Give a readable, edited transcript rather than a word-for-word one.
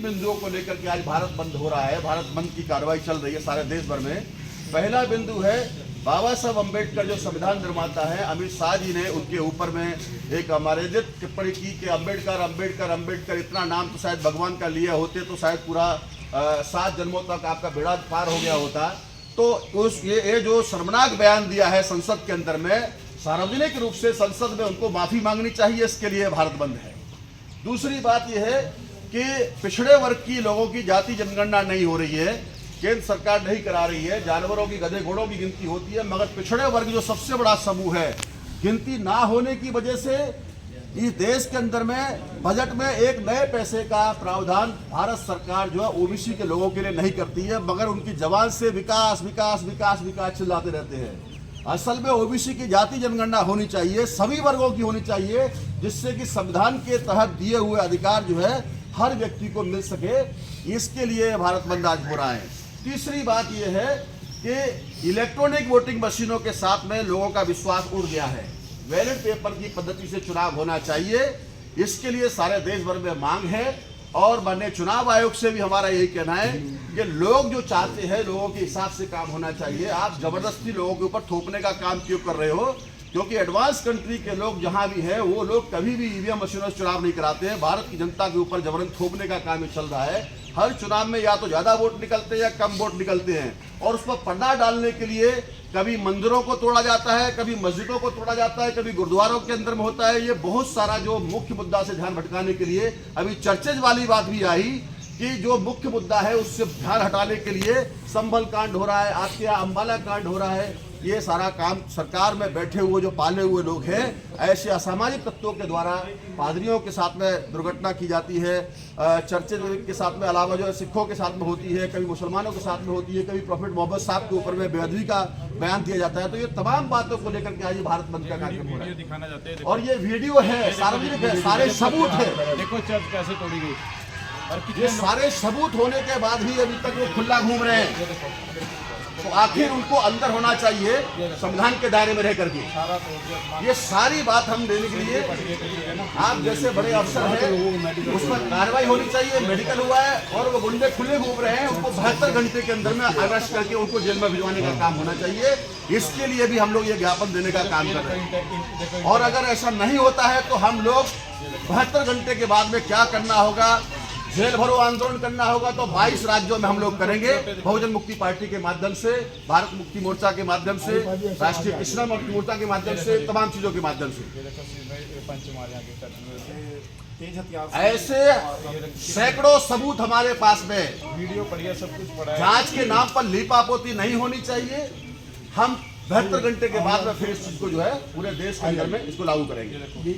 बिंदुओं को लेकर के आज भारत बंद हो रहा है, भारत बंद की कार्रवाई चल रही है सारे देश भर में। पहला बिंदु है बाबा साहब अम्बेडकर जो संविधान निर्माता है, अमित शाह जी ने उनके ऊपर में एक हमारे टिप्पणी की कि अम्बेडकर अम्बेडकर अम्बेडकर, इतना नाम तो शायद भगवान का लिए होते तो शायद पूरा 7 जन्मों तक आपका बेड़ा पार हो गया होता। तो ये जो शर्मनाक बयान दिया है संसद के अंदर में, सार्वजनिक रूप से संसद में उनको माफी मांगनी चाहिए, इसके लिए भारत बंद है। दूसरी बात यह है कि पिछड़े वर्ग की लोगों की जाति जनगणना नहीं हो रही है, केंद्र सरकार नहीं करा रही है। जानवरों की, गधे घोड़ों की गिनती होती है, मगर पिछड़े वर्ग जो सबसे बड़ा समूह है, गिनती ना होने की वजह से इस देश के अंदर में बजट में एक नए पैसे का प्रावधान भारत सरकार जो है ओबीसी के लोगों के लिए नहीं करती है, मगर उनकी जबान से विकास विकास विकास विकास चिल्लाते रहते हैं। असल में ओबीसी की जाति जनगणना होनी चाहिए, सभी वर्गों की होनी चाहिए, जिससे कि संविधान के तहत दिए हुए अधिकार जो है हर व्यक्ति को मिल सके। इसके लिए भारत बंद आज हो रहा है। तीसरी बात यह है कि इलेक्ट्रॉनिक वोटिंग मशीनों के साथ में लोगों का विश्वास उड़ गया है। बैलेट पेपर की पद्धति से चुनाव होना चाहिए, इसके लिए सारे देश भर में मांग है। और माननीय चुनाव आयोग से भी हमारा यही कहना है कि लोग जो चाहते हैं, लोगों के हिसाब से काम होना चाहिए। आप जबरदस्ती लोगों के ऊपर थोपने का काम क्यों कर रहे हो? क्योंकि एडवांस कंट्री के लोग जहां भी हैं, वो लोग कभी भी ईवीएम मशीनों से चुनाव नहीं कराते हैं। भारत की जनता के ऊपर जबरन थोपने का काम चल रहा है। हर चुनाव में या तो ज्यादा वोट निकलते हैं या कम वोट निकलते हैं, और उस पर पर्दा डालने के लिए कभी मंदिरों को तोड़ा जाता है, कभी मस्जिदों को तोड़ा जाता है, कभी गुरुद्वारों के अंदर में होता है। ये बहुत सारा जो मुख्य मुद्दा से ध्यान भटकाने के लिए अभी चर्चेज वाली बात भी आई कि जो मुख्य मुद्दा है उससे ध्यान हटाने के लिए संभल कांड हो रहा है, आपके यहाँ अम्बाला कांड हो रहा है। ये सारा काम सरकार में बैठे हुए जो पाले हुए लोग हैं, ऐसे असामाजिक तत्वों के द्वारा पादरियों के साथ में दुर्घटना की जाती है, चर्चे के साथ में अलावा जो है सिखों के साथ में होती है, कभी मुसलमानों के साथ में होती है, कभी प्रॉफिट मोहम्मद साहब के ऊपर में बेअदबी का बयान दिया जाता है। तो ये तमाम बातों को लेकर के आज भारत बंद का कार्यक्रम हो रहा है। और ये वीडियो है, सार्वजनिक है, सारे सबूत है। देखो चर्च कैसे तोड़ी गई, ये सारे सबूत होने के बाद भी अभी तक वो खुला घूम रहे हैं। तो आखिर उनको अंदर होना चाहिए संविधान के दायरे में रह करके। ये सारी बात हम देने के लिए आप जैसे बड़े अफसर हैं, उस पर कार्रवाई होनी चाहिए। मेडिकल हुआ है और वो गुंडे खुले घूम रहे हैं, उनको 72 घंटे के अंदर में अरेस्ट करके उनको जेल में भिजवाने का काम होना चाहिए। इसके लिए भी हम लोग ये ज्ञापन देने का काम कर रहे हैं। और अगर ऐसा नहीं होता है तो हम लोग 72 घंटे के बाद में क्या करना होगा, जेल भरो आंदोलन करना होगा। तो 22 राज्यों में हम लोग करेंगे, बहुजन मुक्ति पार्टी के माध्यम से, भारत मुक्ति मोर्चा के माध्यम से, राष्ट्रीय कृष्णा मुक्ति मोर्चा के माध्यम से, तमाम चीजों के माध्यम से। ऐसे सैकड़ों सबूत हमारे पास में, वीडियो पढ़िए, सब कुछ पढ़ा है। जांच के नाम पर लीपापोती नहीं होनी चाहिए। हम 72 घंटे के बाद में फिर इस चीज को जो है पूरे देश के अंदर में इसको लागू करेंगे।